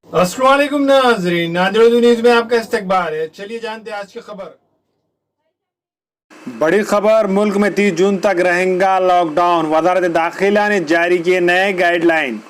अस्सलाम वालेकुम नाज़रीन, नादिर न्यूज़ में आपका इस्तकबाल है। चलिए जानते हैं आज की खबर। बड़ी खबर, मुल्क में 30 जून तक रहेगा लॉकडाउन। वज़ारत दाखिला ने जारी किए नए गाइडलाइन।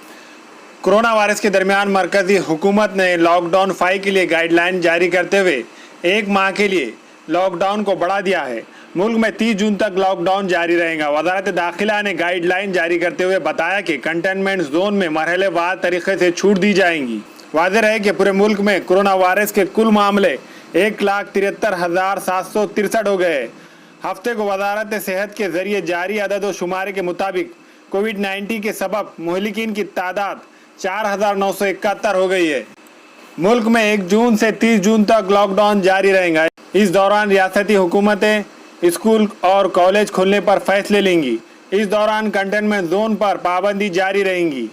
कोरोना वायरस के दरमियान मरकजी हुकूमत ने लॉकडाउन 5 के लिए गाइडलाइन जारी करते हुए एक माह के लिए लॉकडाउन को बढ़ा दिया है। मुल्क में 30 जून तक लॉकडाउन जारी रहेगा। वज़ारत दाखिला ने गाइडलाइन जारी करते हुए बताया कि कंटेनमेंट जोन में मरहलेवार तरीके से छूट दी जाएंगी। वाज़ेह है कि पूरे मुल्क में कोरोना वायरस के कुल मामले 1,73,763 हो गए। हफ्ते को वजारत सेहत के जरिए जारी अदद शुमारे के मुताबिक कोविड-19 के सबब मुहलिकीन की तादाद 4,971 हो गई है। मुल्क में 1 जून से 30 जून तक लॉकडाउन जारी रहेगा। इस दौरान रियासती हुकूमतें स्कूल और कॉलेज खोलने पर फैसले लेंगी। इस दौरान कंटेनमेंट जोन पर पाबंदी जारी रहेंगी।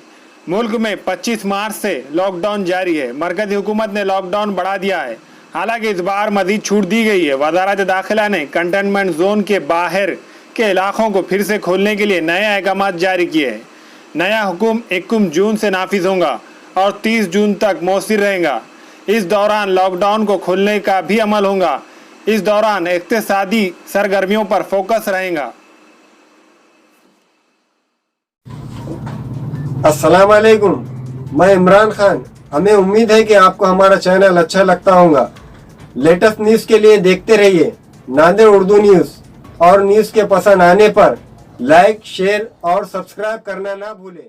मुल्क में 25 मार्च से लॉकडाउन जारी है। मरकजी हुकूमत ने लॉकडाउन बढ़ा दिया है, हालांकि इस बार मजीद छूट दी गई है। वज़ारत दाखिला ने कंटेनमेंट जोन के बाहर के इलाकों को फिर से खोलने के लिए नए अहकाम जारी किए हैं। नया हुक्म 21 जून से नाफिज होगा और 30 जून तक मौसर रहेगा। इस दौरान लॉकडाउन को खोलने का भी अमल होगा। इस दौरान इक़्तिसादी सरगर्मियों पर फोकस रहेगा। अस्सलाम वालेकुम, मैं इमरान खान। हमें उम्मीद है कि आपको हमारा चैनल अच्छा लगता होगा। लेटेस्ट न्यूज़ के लिए देखते रहिए नादिर उर्दू न्यूज़, और न्यूज़ के पसंद आने पर लाइक, शेयर और सब्सक्राइब करना ना भूलें।